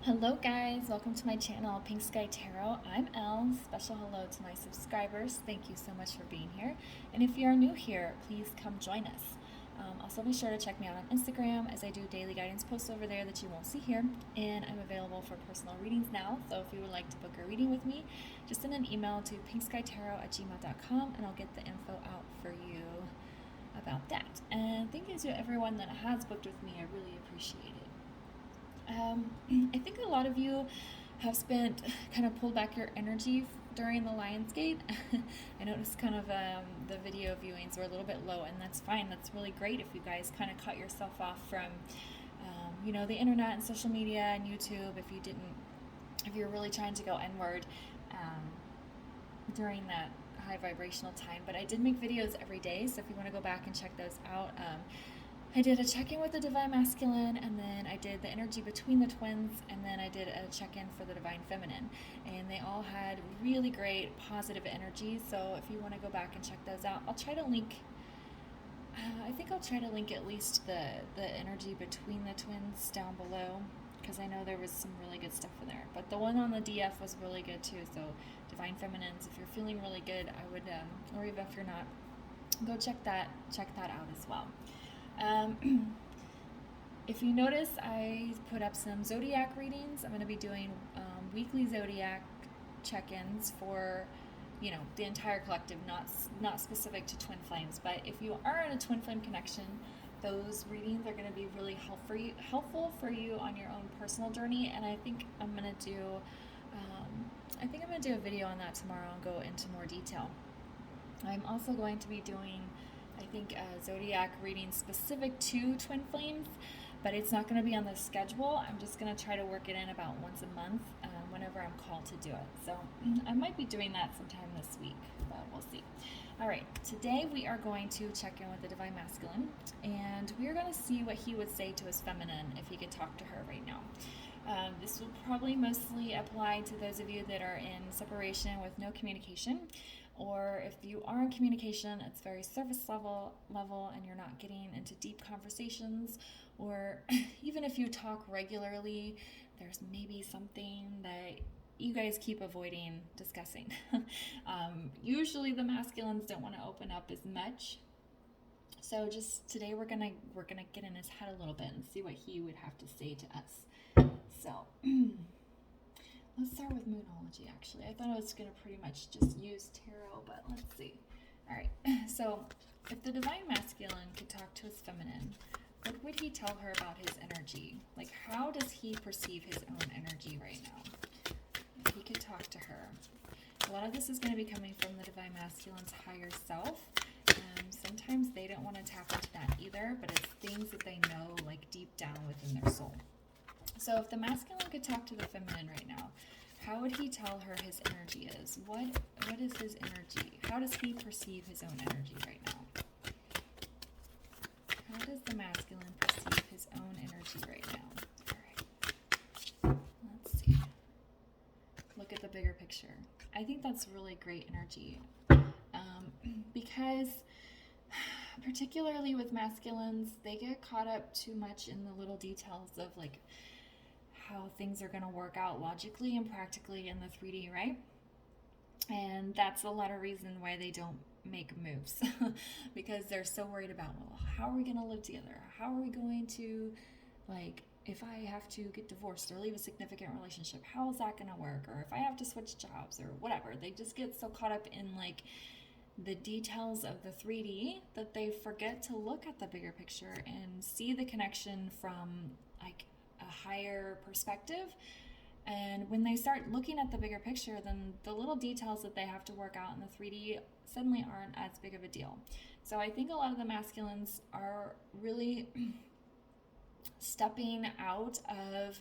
Hello guys, welcome to my channel, Pink Sky Tarot. I'm Elle. Special hello to my subscribers. Thank you so much for being here. And if you are new here, please come join us. Also be sure to check me out on Instagram as I do daily guidance posts over there that you won't see here. And I'm available for personal readings now, so if you would like to book a reading with me, just send an email to pinkskytarot@gmail.com and I'll get the info out for you about that. And thank you to everyone that has booked with me. I really appreciate it. I think a lot of you have spent kind of pulled back your energy during the Lionsgate. I noticed kind of the video viewings were a little bit low, and that's fine. That's really great if you guys kind of cut yourself off from, the internet and social media and YouTube. If you're really trying to go inward during that high vibrational time. But I did make videos every day, so if you want to go back and check those out. I did a check-in with the Divine Masculine, and then I did the energy between the twins, and then I did a check-in for the Divine Feminine. And they all had really great positive energy, so if you want to go back and check those out, I'll try to link, I think I'll try to link at least the energy between the twins down below, because I know there was some really good stuff in there. But the one on the DF was really good too, so Divine Feminines, if you're feeling really good, I would, or even if you're not, go check that out as well. If you notice, I put up some zodiac readings. I'm going to be doing weekly zodiac check-ins for, the entire collective, not specific to twin flames. But if you are in a twin flame connection, those readings are going to be really helpful for you on your own personal journey. And I think I'm going to do, a video on that tomorrow and go into more detail. I'm also going to be doing, a zodiac reading specific to twin flames, but it's not going to be on the schedule. I'm just going to try to work it in about once a month whenever I'm called to do it. So I might be doing that sometime this week, but we'll see. All right, today we are going to check in with the Divine Masculine, and we are going to see what he would say to his feminine if he could talk to her right now. This will probably mostly apply to those of you that are in separation with no communication, or if you are in communication, it's very surface level and you're not getting into deep conversations, or even if you talk regularly, there's maybe something that you guys keep avoiding discussing. Usually the masculines don't want to open up as much. So just today we're gonna get in his head a little bit and see what he would have to say to us. So let's start with Moonology, actually. I thought I was going to pretty much just use tarot, but let's see. All right, so if the Divine Masculine could talk to his feminine, what would he tell her about his energy? Like, how does he perceive his own energy right now? If he could talk to her. A lot of this is going to be coming from the Divine Masculine's higher self. Sometimes they don't want to tap into that either, but it's things that they know, like, deep down within their soul. So if the masculine could talk to the feminine right now, how would he tell her his energy is? What is his energy? How does he perceive his own energy right now? How does the masculine perceive his own energy right now? All right. Let's see. Look at the bigger picture. I think that's really great energy. Because particularly with masculines, they get caught up too much in the little details of like how things are going to work out logically and practically in the 3D, right? And that's a lot of reason why they don't make moves because they're so worried about, well, how are we going to live together? How are we going to, like, if I have to get divorced or leave a significant relationship, how is that going to work? Or if I have to switch jobs or whatever, they just get so caught up in like the details of the 3D that they forget to look at the bigger picture and see the connection from like a higher perspective. And when they start looking at the bigger picture, then the little details that they have to work out in the 3D suddenly aren't as big of a deal. So I think a lot of the masculines are really stepping out of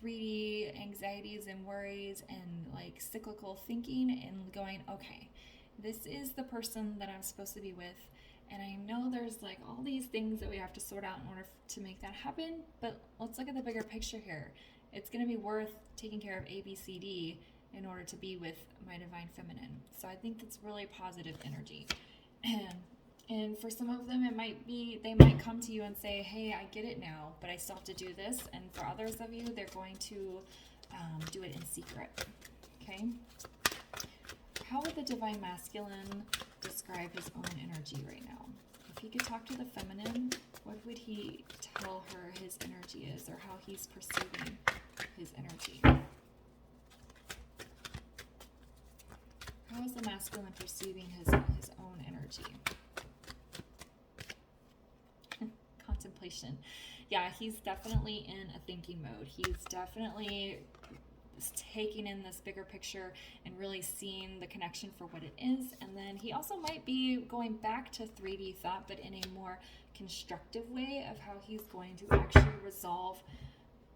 3D anxieties and worries and like cyclical thinking and going, okay, this is the person that I'm supposed to be with. And I know there's like all these things that we have to sort out in order to make that happen, but let's look at the bigger picture here. It's going to be worth taking care of A, B, C, D in order to be with my Divine Feminine. So I think that's really positive energy. And And for some of them, they might come to you and say, hey, I get it now, but I still have to do this. And for others of you, they're going to do it in secret. Okay? How would the Divine Masculine describe his own energy right now? If he could talk to the feminine, what would he tell her his energy is, or how he's perceiving his energy? How is the masculine perceiving his own energy? Contemplation. Yeah, he's definitely in a thinking mode. He's definitely taking in this bigger picture and really seeing the connection for what it is. And then he also might be going back to 3D thought, but in a more constructive way of how he's going to actually resolve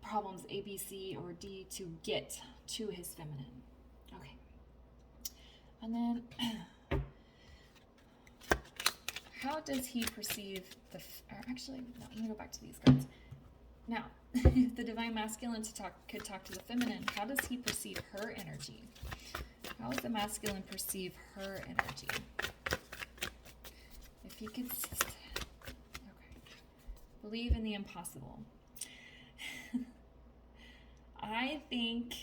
problems A, B, C, or D to get to his feminine. Okay. And then how does he perceive actually, no, I'm going to go back to these cards. Now, if the Divine Masculine could talk to the feminine, how does he perceive her energy? How does the masculine perceive her energy? If he could, okay, believe in the impossible. I think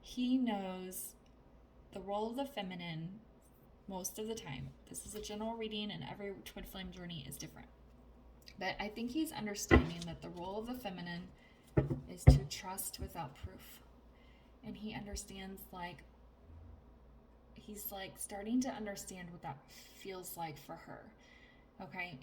he knows the role of the feminine most of the time. This is a general reading, and every twin flame journey is different. But I think he's understanding that the role of the feminine is to trust without proof. And he understands, he's starting to understand what that feels like for her. Okay,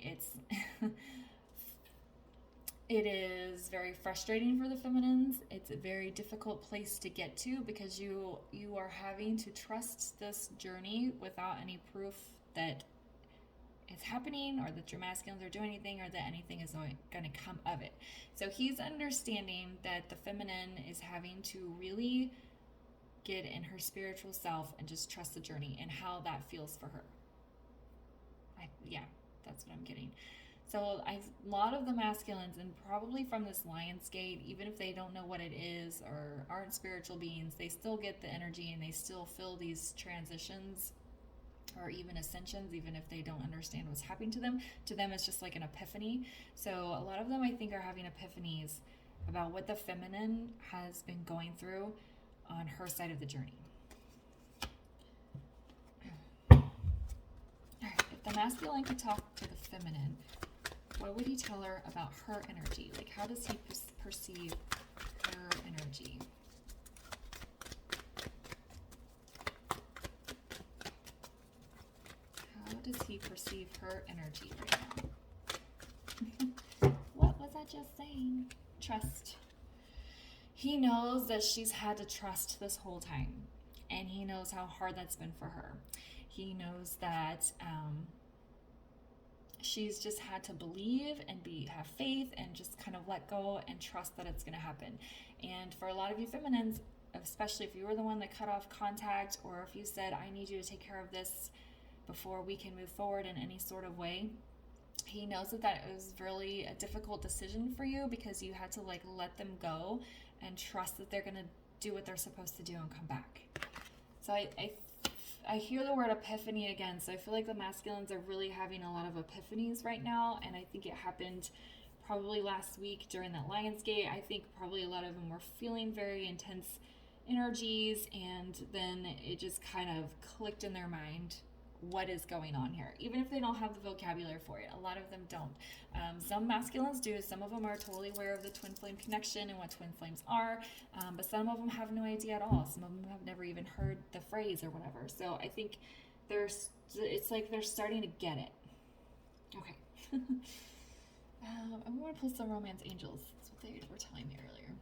it is very frustrating for the feminines. It's a very difficult place to get to because you are having to trust this journey without any proof that it's happening, or that your masculines are doing anything, or that anything is going to come of it. So he's understanding that the feminine is having to really get in her spiritual self and just trust the journey and how that feels for her. Yeah, that's what I'm getting. So a lot of the masculines, and probably from this Lion's Gate, even if they don't know what it is or aren't spiritual beings, they still get the energy and they still feel these transitions or even ascensions, even if they don't understand what's happening to them. To them, it's just like an epiphany. So a lot of them, I think, are having epiphanies about what the feminine has been going through on her side of the journey. All right, if the masculine could talk to the feminine, what would he tell her about her energy? Like, how does he perceive her energy? How does he perceive her energy right now? What was I just saying? Trust. He knows that she's had to trust this whole time, and he knows how hard that's been for her. He knows that she's just had to believe and have faith and just kind of let go and trust that it's going to happen. And for a lot of you feminines, especially if you were the one that cut off contact, or if you said, I need you to take care of this before we can move forward in any sort of way, he knows that it was really a difficult decision for you, because you had to let them go and trust that they're going to do what they're supposed to do and come back. So I hear the word epiphany again. So I feel like the masculines are really having a lot of epiphanies right now. And I think it happened probably last week during that Lion's Gate. I think probably a lot of them were feeling very intense energies. And then it just kind of clicked in their mind what is going on here, even if they don't have the vocabulary for it. A lot of them don't. Some masculines do. Some of them are totally aware of the twin flame connection and what twin flames are, but some of them have no idea at all. Some of them have never even heard the phrase or whatever. So I think it's like they're starting to get it. Okay. I'm going to pull some romance angels. That's what they were telling me earlier.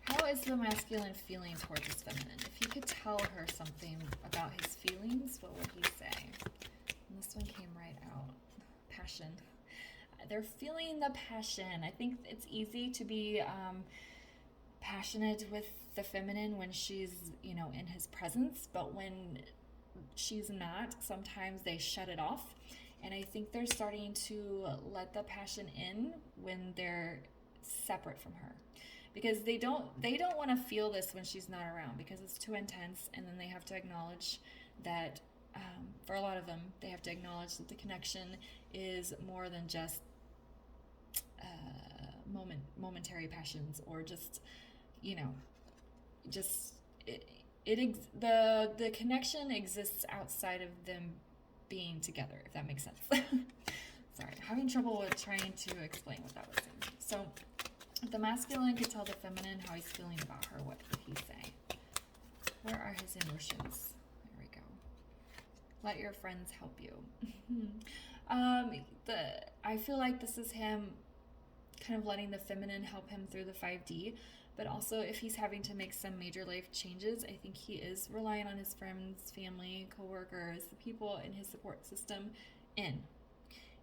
How is the masculine feeling towards his feminine? If he could tell her something about his feelings, what would he say? And this one came right out. Passion. They're feeling the passion. I think it's easy to be passionate with the feminine when she's, in his presence, but when she's not, sometimes they shut it off. And I think they're starting to let the passion in when they're separate from her. Because they don't want to feel this when she's not around, because it's too intense, and then they have to acknowledge that for a lot of them, they have to acknowledge that the connection is more than just momentary passions, or just, you know, just the connection exists outside of them being together, if that makes sense. Sorry, having trouble with trying to explain what that was saying. So if the masculine could tell the feminine how he's feeling about her, what would he say? Where are his emotions? There we go. Let your friends help you. I feel like this is him kind of letting the feminine help him through the 5D, but also if he's having to make some major life changes, I think he is relying on his friends, family, coworkers, the people in his support system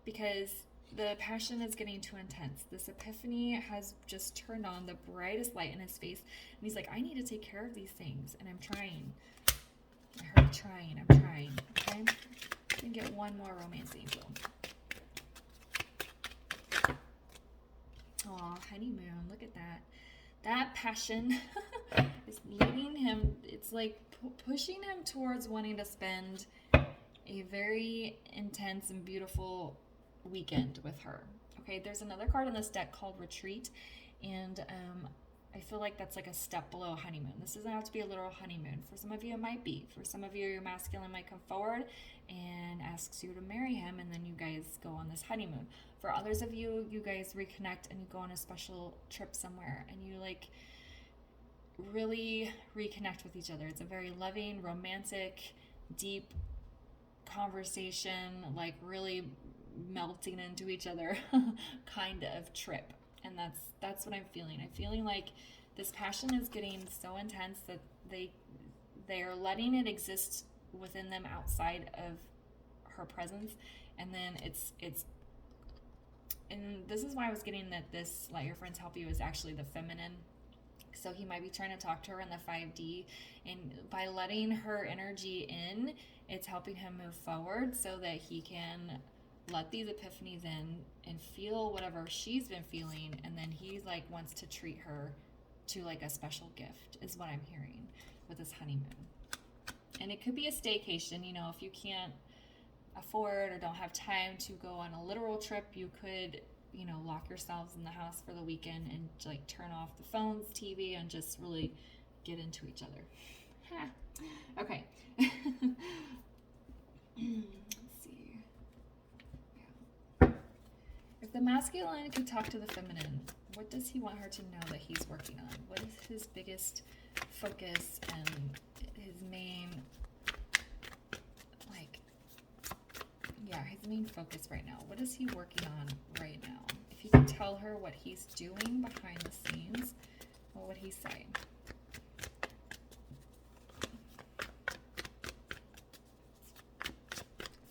because the passion is getting too intense. This epiphany has just turned on the brightest light in his face, and he's like, I need to take care of these things, and I'm trying. I heard trying. I'm trying. Okay? I can get one more romance angel. Aw, honeymoon. Look at that. That passion is leading him. It's like pushing him towards wanting to spend a very intense and beautiful weekend with her. Okay, there's another card in this deck called Retreat, and I feel like that's like a step below honeymoon. This doesn't have to be a literal honeymoon. For some of you, it might be. For some of you, your masculine might come forward and asks you to marry him, and then you guys go on this honeymoon. For others of you, you guys reconnect and you go on a special trip somewhere, and you like really reconnect with each other. It's a very loving, romantic, deep conversation, like really melting into each other kind of trip. And that's what I'm feeling. I'm feeling like this passion is getting so intense that they are letting it exist within them outside of her presence, and then it's and this is why I was getting that this let your friends help you is actually the feminine. So he might be trying to talk to her in the 5D, and by letting her energy in, it's helping him move forward so that he can let these epiphanies in and feel whatever she's been feeling, and then he like wants to treat her to like a special gift is what I'm hearing with this honeymoon. And it could be a staycation, you know, if you can't afford or don't have time to go on a literal trip, you could, you know, lock yourselves in the house for the weekend and like turn off the phones, TV, and just really get into each other. Okay. Let's see. Yeah. If the masculine could talk to the feminine, what does he want her to know that he's working on? What is his biggest focus and his main, his main focus right now? What is he working on right now? If you could tell her what he's doing behind the scenes, what would he say?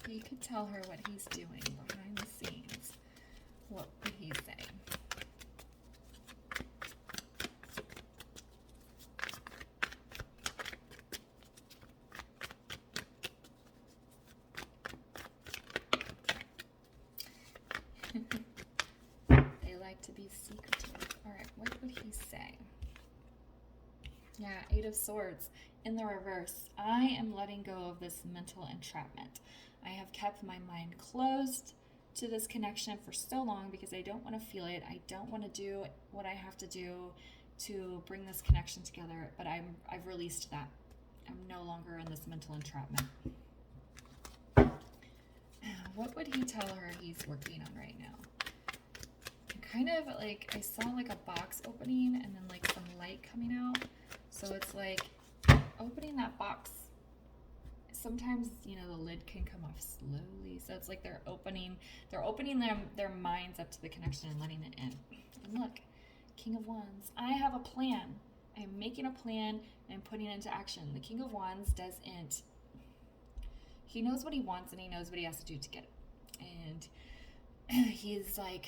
If you could tell her what he's doing behind the scenes, what would he say? They like to be secretive. All right, what would he say? Yeah, 8 of Swords in the reverse. I am letting go of this mental entrapment. I have kept my mind closed to this connection for so long because I don't want to feel it. I don't want to do what I have to do to bring this connection together, but I've released that. I'm no longer in this mental entrapment. What would he tell her he's working on right now? Kind of like I saw like a box opening and then like some light coming out. So it's like opening that box. Sometimes, you know, the lid can come off slowly. So it's like they're opening their minds up to the connection and letting it in. And look, King of Wands. I have a plan. I'm making a plan and putting it into action. The King of Wands doesn't. He knows what he wants and he knows what he has to do to get it. And he's like,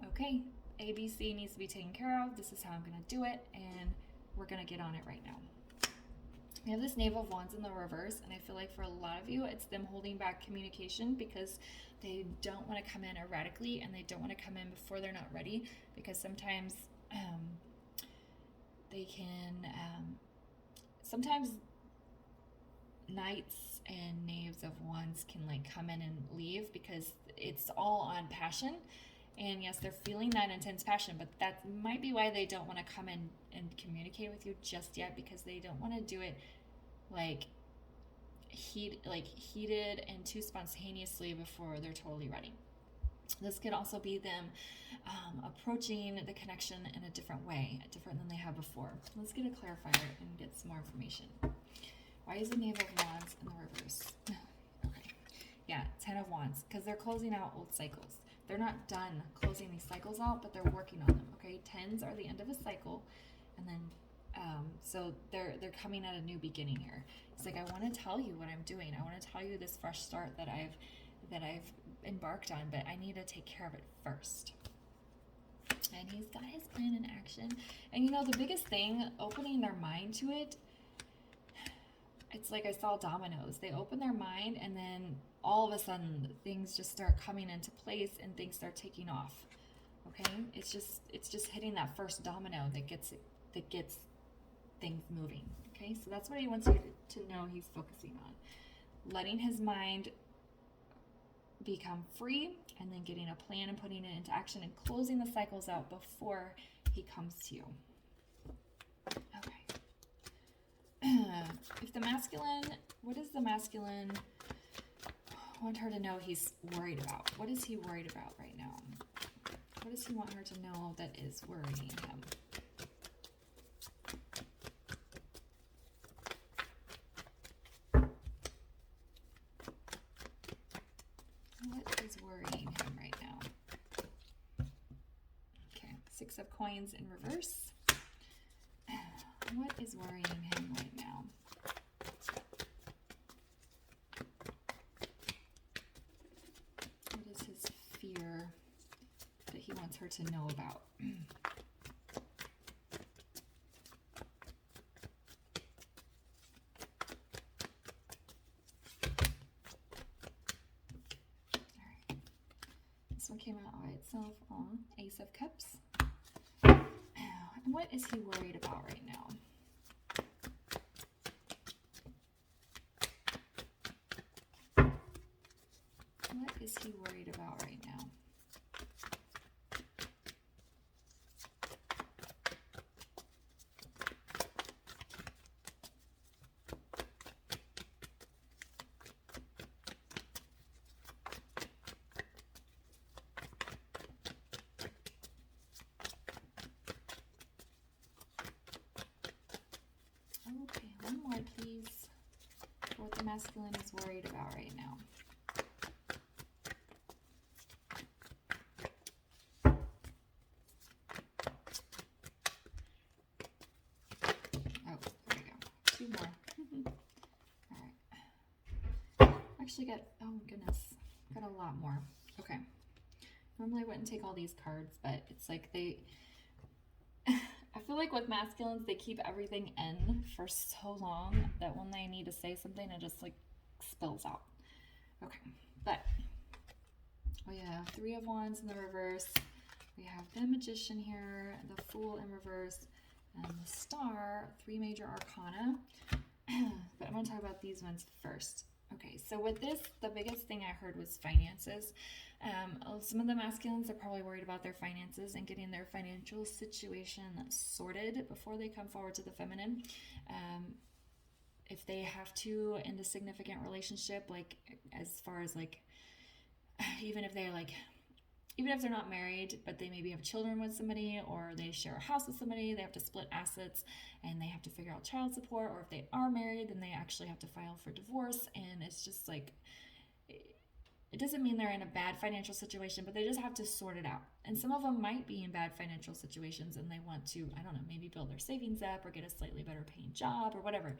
okay, ABC needs to be taken care of. This is how I'm going to do it, and we're going to get on it right now. We have this Knave of Wands in the reverse, and I feel like for a lot of you, it's them holding back communication because they don't want to come in erratically, and they don't want to come in before they're not ready, because sometimes they can, sometimes Knights and Knaves of Wands can like come in and leave because it's all on passion. And yes, they're feeling that intense passion, but that might be why they don't want to come in and communicate with you just yet, because they don't want to do it like heated and too spontaneously before they're totally ready. This could also be them approaching the connection in a different way, different than they have before. Let's get a clarifier and get some more information. Why is the Knave of Wands in the reverse? Okay. Yeah, Ten of Wands, because they're closing out old cycles. They're not done closing these cycles out, but they're working on them, okay? Tens are the end of a cycle, and then so they're coming at a new beginning here. It's like, I want to tell you what I'm doing. I want to tell you this fresh start that I've embarked on, but I need to take care of it first. And he's got his plan in action. And you know, the biggest thing, opening their mind to it, it's like I saw dominoes. They open their mind, and then all of a sudden things just start coming into place and things start taking off. Okay? It's just hitting that first domino that gets things moving. Okay? So that's what he wants you to know he's focusing on. Letting his mind become free, and then getting a plan and putting it into action and closing the cycles out before he comes to you. Okay. If the masculine, what does the masculine want her to know he's worried about? What is he worried about right now? What does he want her to know that is worrying him? What is worrying him right now? Okay, Six of Coins in reverse. What is worrying him right now? What is his fear that he wants her to know about? This one came out by itself. Ace of Cups. And what is he worried about right now? What is he worried about right now? Okay, one more, please. What the masculine is worried about right now. Oh, there we go. Two more. All right. Actually got, oh goodness, got a lot more. Okay. Normally I wouldn't take all these cards, but it's like I feel like with masculines, they keep everything in for so long that when they need to say something, it just like spills out. Okay, but we have Three of Wands in the reverse. We have the Magician here, the Fool in reverse, and the Star, three major arcana. But I'm going to talk about these ones first. Okay, so with this, the biggest thing I heard was finances. Some of the masculines are probably worried about their finances and getting their financial situation sorted before they come forward to the feminine. If they have to end a significant relationship, like as far as like, even if they're not married, but they maybe have children with somebody, or they share a house with somebody, they have to split assets and they have to figure out child support, or if they are married, then they actually have to file for divorce. And it's just like, it doesn't mean they're in a bad financial situation, but they just have to sort it out. And some of them might be in bad financial situations and they want to, I don't know, maybe build their savings up or get a slightly better paying job or whatever.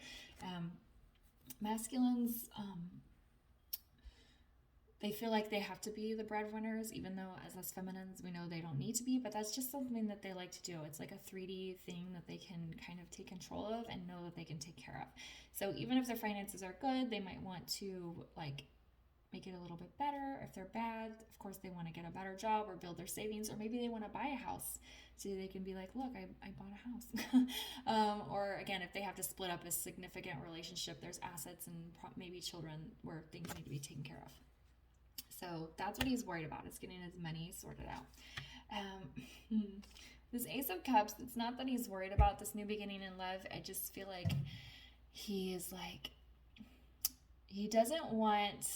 Masculines, they feel like they have to be the breadwinners, even though as us feminines, we know they don't need to be, but that's just something that they like to do. It's like a 3D thing that they can kind of take control of and know that they can take care of. So even if their finances are good, they might want to like make it a little bit better. If they're bad, of course, they want to get a better job or build their savings, or maybe they want to buy a house so they can be like, look, I bought a house. Or again, if they have to split up a significant relationship, there's assets and maybe children where things need to be taken care of. So that's what he's worried about, is getting his money sorted out. This Ace of Cups, it's not that he's worried about this new beginning in love. I just feel like he is like, he doesn't want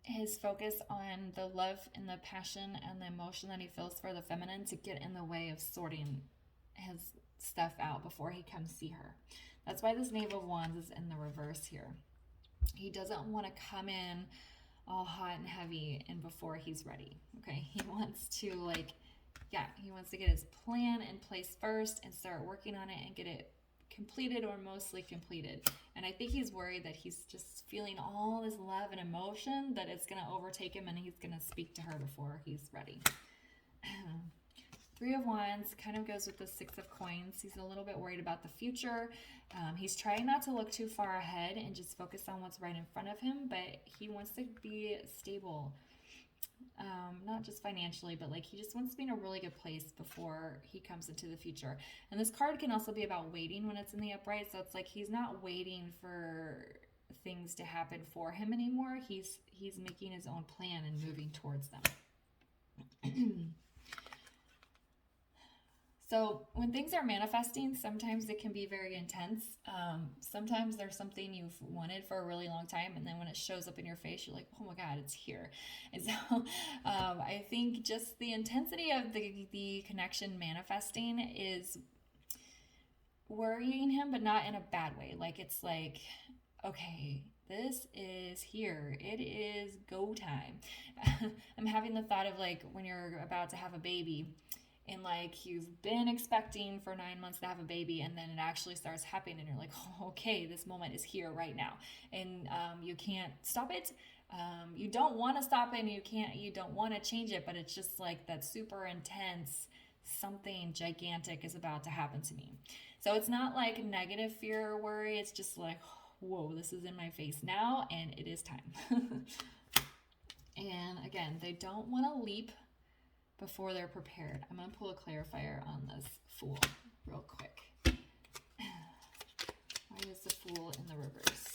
his focus on the love and the passion and the emotion that he feels for the feminine to get in the way of sorting his stuff out before he comes see her. That's why this Knave of Wands is in the reverse here. He doesn't want to come in all hot and heavy and before he's ready. Okay, he wants to he wants to get his plan in place first and start working on it and get it completed or mostly completed. And I think he's worried that he's just feeling all this love and emotion, that it's going to overtake him and he's going to speak to her before he's ready. Three of Wands kind of goes with the Six of Coins. He's a little bit worried about the future. He's trying not to look too far ahead and just focus on what's right in front of him, but he wants to be stable. Not just financially, but like he just wants to be in a really good place before he comes into the future. And this card can also be about waiting when it's in the upright. So it's like he's not waiting for things to happen for him anymore. He's making his own plan and moving towards them. So when things are manifesting, sometimes it can be very intense. Sometimes there's something you've wanted for a really long time, and then when it shows up in your face, you're like, oh my God, it's here. And so I think just the intensity of the connection manifesting is worrying him, but not in a bad way. Like, it's like, okay, this is here. It is go time. I'm having the thought of like when you're about to have a baby, and like you've been expecting for 9 months to have a baby, and then it actually starts happening, and you're like, oh, okay, this moment is here right now, and you can't stop it. You don't want to stop it, and you don't want to change it, but it's just like that super intense, something gigantic is about to happen to me. So it's not like negative fear or worry. It's just like, whoa, this is in my face now, and it is time. And again, they don't want to leap before they're prepared. I'm going to pull a clarifier on this Fool real quick. Why is the Fool in the reverse?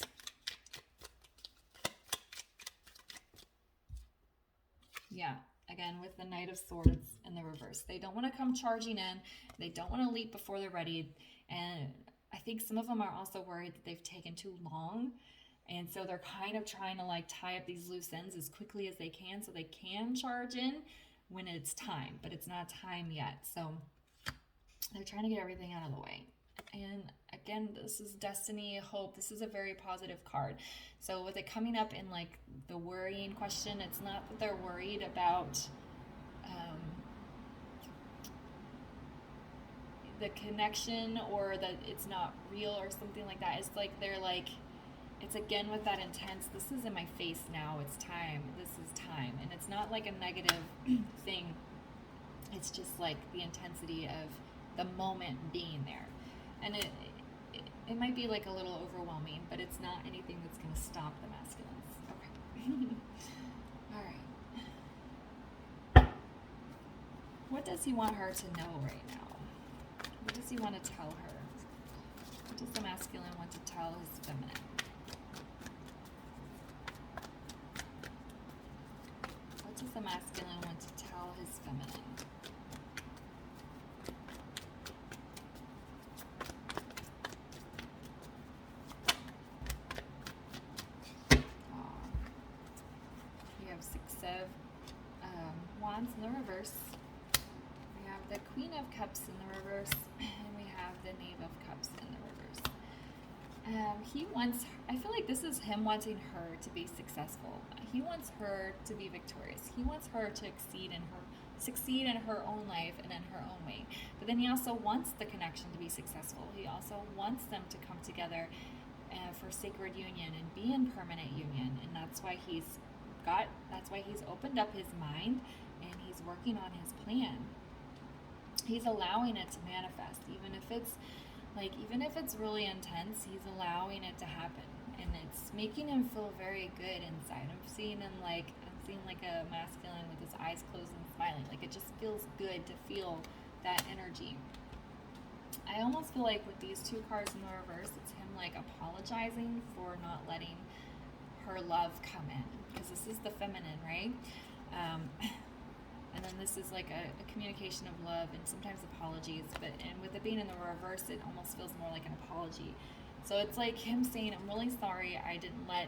Yeah, again, with the Knight of Swords in the reverse. They don't want to come charging in. They don't want to leap before they're ready. And I think some of them are also worried that they've taken too long. And so they're kind of trying to like tie up these loose ends as quickly as they can so they can charge in when it's time, but it's not time yet. So they're trying to get everything out of the way. And again, this is destiny, hope. This is a very positive card. So with it coming up in like the worrying question, it's not that they're worried about the connection or that it's not real or something like that. It's like they're like, it's again with that intense, this is in my face now, it's time, this is time. And it's not like a negative thing. It's just like the intensity of the moment being there. And it might be like a little overwhelming, but it's not anything that's going to stop the masculines. Okay. All right. What does he want her to know right now? What does he want to tell her? What does the masculine want to tell his feminine? What does the masculine want to tell his feminine? We have Six of Wands in the reverse. We have the Queen of Cups in the reverse. And we have the Knave of Cups in the reverse. He wants, I feel like this is him wanting her to be successful. He wants her to be victorious. He wants her to succeed in her own life and in her own way. But then he also wants the connection to be successful. He also wants them to come together for sacred union and be in permanent union. And that's why he's opened up his mind and he's working on his plan. He's allowing it to manifest, even if it's really intense, he's allowing it to happen. and it's making him feel very good inside. I'm seeing like a masculine with his eyes closed and smiling. Like, it just feels good to feel that energy. I almost feel like with these two cards in the reverse, it's him like apologizing for not letting her love come in, because this is the feminine, right? And then this is like a communication of love and sometimes apologies, and with it being in the reverse, it almost feels more like an apology. So it's like him saying, I'm really sorry I didn't let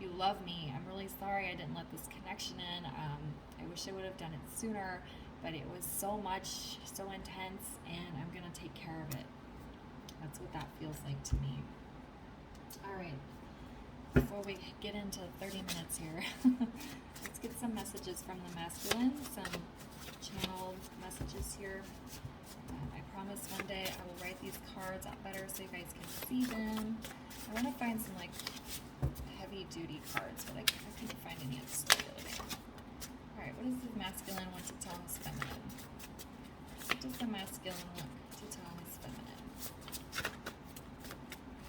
you love me. I'm really sorry I didn't let this connection in. I wish I would have done it sooner, but it was so much, so intense, and I'm going to take care of it. That's what that feels like to me. All right. Before we get into 30 minutes here, let's get some messages from the masculine, some channeled messages here. I promise one day I will write these cards out better so you guys can see them. I want to find some like heavy duty cards, but I couldn't find any at the store the other day. Alright, what does the masculine want to tell his feminine? What does the masculine want to tell his feminine?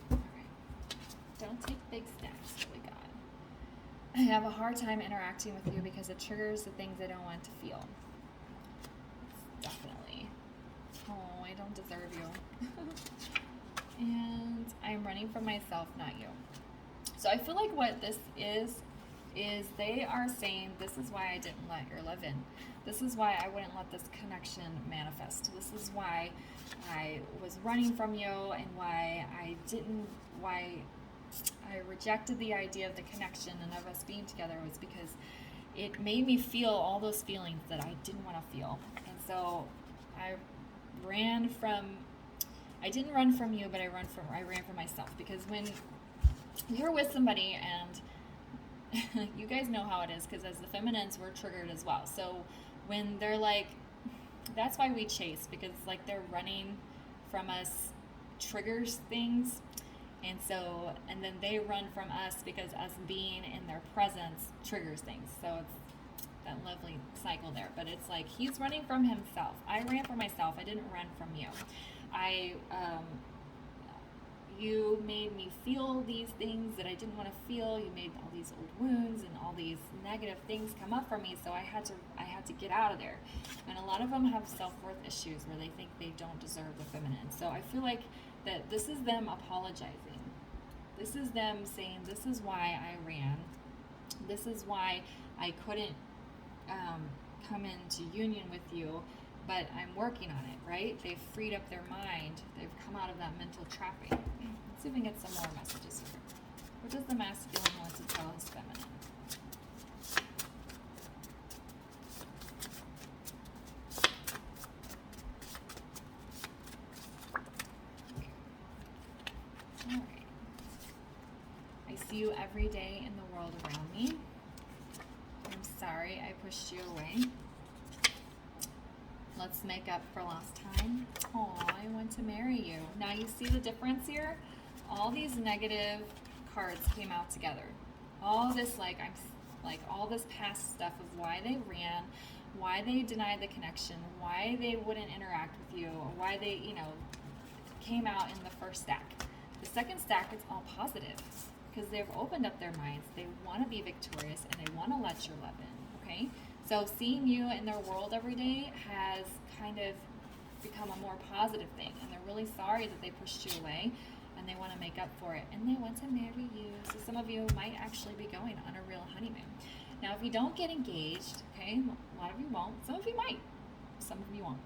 Alright. Don't take big steps. What we got? I have a hard time interacting with you because it triggers the things I don't want to feel. Definitely. Oh, I don't deserve you. And I'm running from myself, not you. So I feel like what this is they are saying, this is why I didn't let your love in. This is why I wouldn't let this connection manifest. This is why I was running from you, and why I rejected the idea of the connection and of us being together, was because it made me feel all those feelings that I didn't want to feel. And so I didn't run from you, but I ran from myself. Because when you're with somebody, and you guys know how it is, because as the feminines, we're triggered as well. So when they're like, that's why we chase, because it's like they're running from us triggers things. And then they run from us because us being in their presence triggers things. So it's that lovely cycle there. But it's like he's running from himself. I ran from myself. I didn't run from you. You made me feel these things that I didn't want to feel. You made all these old wounds and all these negative things come up for me, so I had to get out of there. And a lot of them have self-worth issues where they think they don't deserve the feminine. So I feel like that this is them apologizing. This is them saying, this is why I ran. This is why I couldn't come into union with you, but I'm working on it, right? They've freed up their mind. They've come out of that mental trapping. Let's see if we can get some more messages here. What does the masculine want to tell his feminine? All right. I see you every day in the world around me. I'm sorry I pushed you away. Let's make up for lost time. Oh, I want to marry you. Now you see the difference here? All these negative cards came out together. All this all this past stuff of why they ran, why they denied the connection, why they wouldn't interact with you, or why they, came out in the first stack. The second stack is all positive because they've opened up their minds. They want to be victorious and they want to let your love in, okay? So seeing you in their world every day has kind of become a more positive thing, and they're really sorry that they pushed you away, and they want to make up for it, and they want to marry you. So some of you might actually be going on a real honeymoon. Now, if you don't get engaged, okay, a lot of you won't. Some of you might. Some of you won't.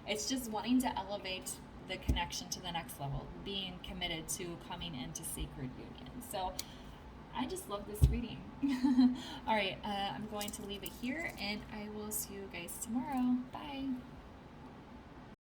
It's just wanting to elevate the connection to the next level, being committed to coming into sacred union. So I just love this reading. All right, I'm going to leave it here, and I will see you guys tomorrow. Bye.